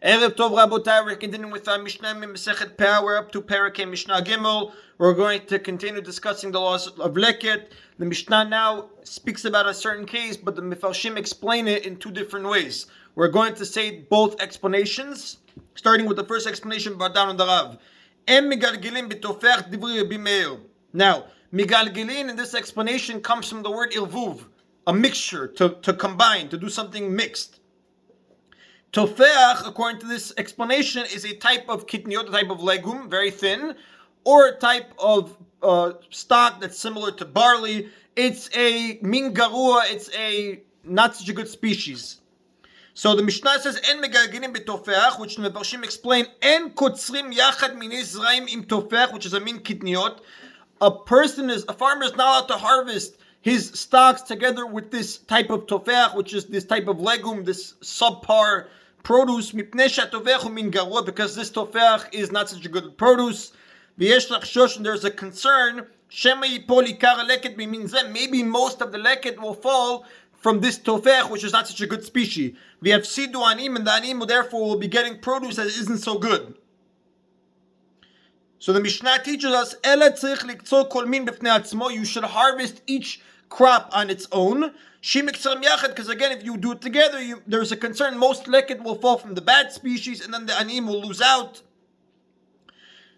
Erev Tov Rabotai, we're continuing with our Mishna Yomi Masechet Peah. We're up to Perek Mishnah Gimel. We're going to continue discussing the laws of Leket. The Mishnah now speaks about a certain case, but the Mefarshim explain it in two different ways. We're going to say both explanations, starting with the first explanation brought down on the Rav. Em Migalgilin B'Tofech Divri Rabbi Meir. Now, Migalgilin in this explanation comes from the word Irvuv, a mixture, to combine, to do something mixed. Tofeach, according to this explanation, is a type of kitniot, a type of legume, very thin, or a type of stock that's similar to barley. It's a min garua, it's a not such a good species. So the Mishnah says, En megalginim betofeach, which the Mefarshim explain, En kotzrim yachad minei zraim im tofeach, which is a min kitniot. A farmer is not allowed to harvest his stocks together with this type of tofeach, which is this type of legume, this subpar produce, because this tofeach is not such a good produce. And there's a concern, maybe most of the leket will fall from this tofeach, which is not such a good species. We have sidu anim, and the anim therefore will be getting produce that isn't so good. So the Mishnah teaches us, you should harvest each crop on its own. Because again, if you do it together, there's a concern most leket will fall from the bad species, and then the anim will lose out.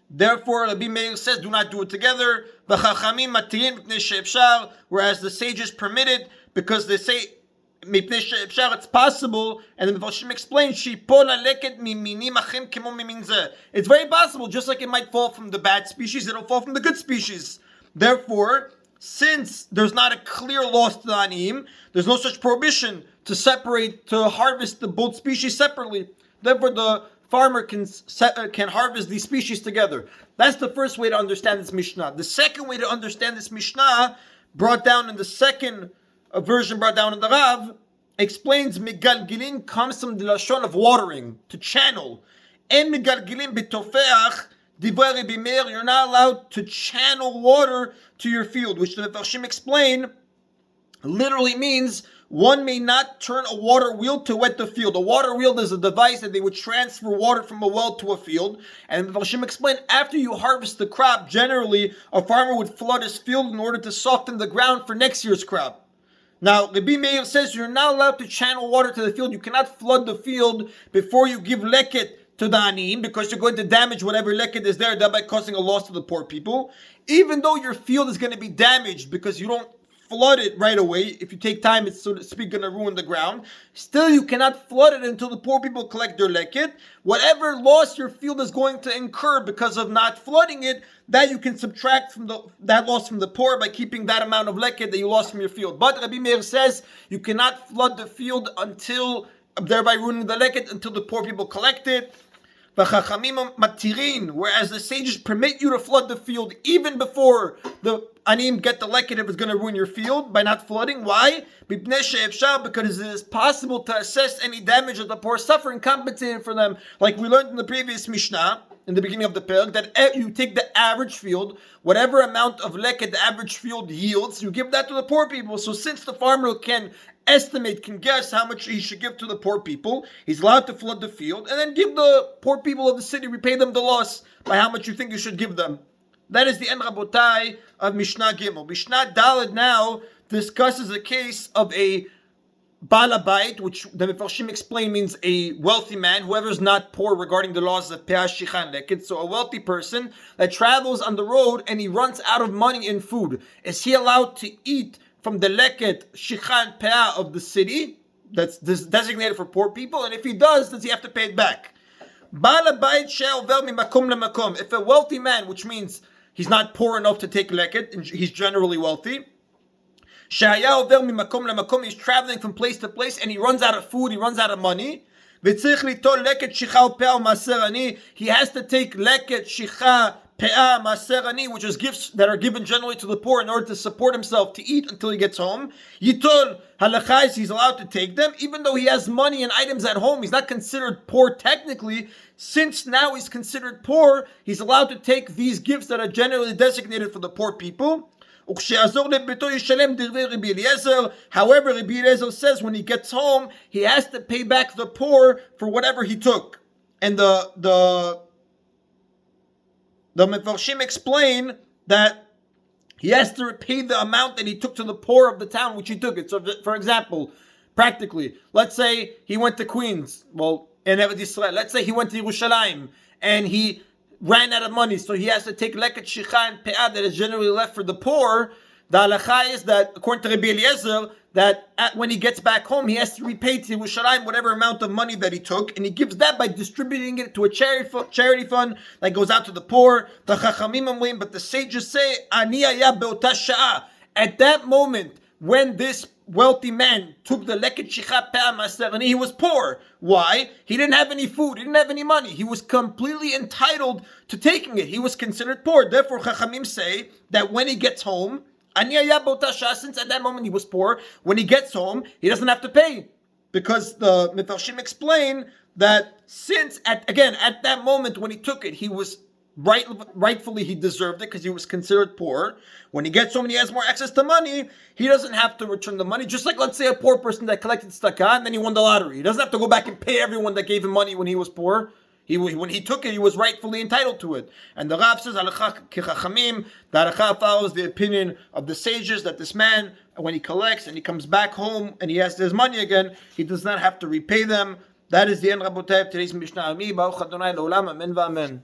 Therefore, Rabbi Meir says, do not do it together. Whereas the sages permit it because they say it's possible, and the Mefarshim explains, it's very possible, just like it might fall from the bad species, it'll fall from the good species. Therefore, since there's not a clear loss to the anim, there's no such prohibition to harvest the both species separately. Therefore, the farmer can harvest these species together. That's the first way to understand this Mishnah. The second way to understand this Mishnah, brought down in the second version, brought down in the Rav, explains Migalgilin comes from the lashon of watering, to channel. En Migalgilin b'tofeach. You're not allowed to channel water to your field, which the Mefarshim explain literally means one may not turn a water wheel to wet the field. A water wheel is a device that they would transfer water from a well to a field. And the Mefarshim explain, after you harvest the crop, generally a farmer would flood his field in order to soften the ground for next year's crop. Now, Rabbi Meir says you're not allowed to channel water to the field. You cannot flood the field before you give leket to the anim, because you're going to damage whatever leket is there, thereby causing a loss to the poor people. Even though your field is going to be damaged because you don't flood it right away, if you take time, it's, so to speak, going to ruin the ground. Still, you cannot flood it until the poor people collect their leket. Whatever loss your field is going to incur because of not flooding it, that you can subtract from that loss from the poor by keeping that amount of leket that you lost from your field. But Rabbi Meir says you cannot flood the field thereby ruining the leket, until the poor people collect it. Whereas the sages permit you to flood the field even before the anim get the leket if it's going to ruin your field by not flooding. Why? Because it is possible to assess any damage that the poor suffer and compensate for them. Like we learned in the previous Mishnah, in the beginning of the Peah, that you take the average field, whatever amount of leket the average field yields, you give that to the poor people. So since the farmer can guess how much he should give to the poor people, he's allowed to flood the field and then give the poor people of the city, repay them the loss by how much you think you should give them. That is the end, Rabotai, of Mishnah Gimel. Mishnah Daled now discusses a case of a balabait, which the Mefarshim explain means a wealthy man, whoever is not poor regarding the laws of Peah, Shichan, Leket. So a wealthy person that travels on the road and he runs out of money in food. Is he allowed to eat from the leket, shichan, peah of the city that's designated for poor people? And if he does he have to pay it back? If a wealthy man, which means he's not poor enough to take leket, and he's generally wealthy, he's traveling from place to place and he runs out of food, he runs out of money, he has to take leket, shicha, Peah, Maserani, which is gifts that are given generally to the poor in order to support himself, to eat until he gets home. Yitol, halachais, he's allowed to take them. Even though he has money and items at home, he's not considered poor technically. Since now he's considered poor, he's allowed to take these gifts that are generally designated for the poor people. However, Rabbi Eliezer says when he gets home, he has to pay back the poor for whatever he took. And the Mefarshim explain that he has to repay the amount that he took to the poor of the town which he took it. So, for example, practically, let's say he went to Queens, well, in Eretz Yisrael. Let's say he went to Yerushalayim and he ran out of money, so he has to take leket shicha and peah that is generally left for the poor. The halacha is that, according to Rabbi Eliezer, that when he gets back home, he has to repay to Yerushalayim whatever amount of money that he took, and he gives that by distributing it to a charity fund that goes out to the poor. The Chachamim omrim, but the sages say, Ani aya be'ota sha'a. At that moment, when this wealthy man took the leket shicha peah maser, and he was poor. Why? He didn't have any food. He didn't have any money. He was completely entitled to taking it. He was considered poor. Therefore, Chachamim say that when he gets home, since at that moment he was poor, when he gets home, he doesn't have to pay. Because the Mefarshim explain that since, at that moment when he took it, he was rightfully he deserved it because he was considered poor. When he gets home and he has more access to money, he doesn't have to return the money. Just like, let's say, a poor person that collected tzedakah and then he won the lottery. He doesn't have to go back and pay everyone that gave him money when he was poor. When he took it, he was rightfully entitled to it. And the Rav says, Halacha kichachamim, the Halacha follows the opinion of the sages that this man, when he collects and he comes back home and he has his money again, he does not have to repay them. That is the end, Rabotai, of today's Mishna Yomi. Baruch Adonai L'olam, Amen v'Amen.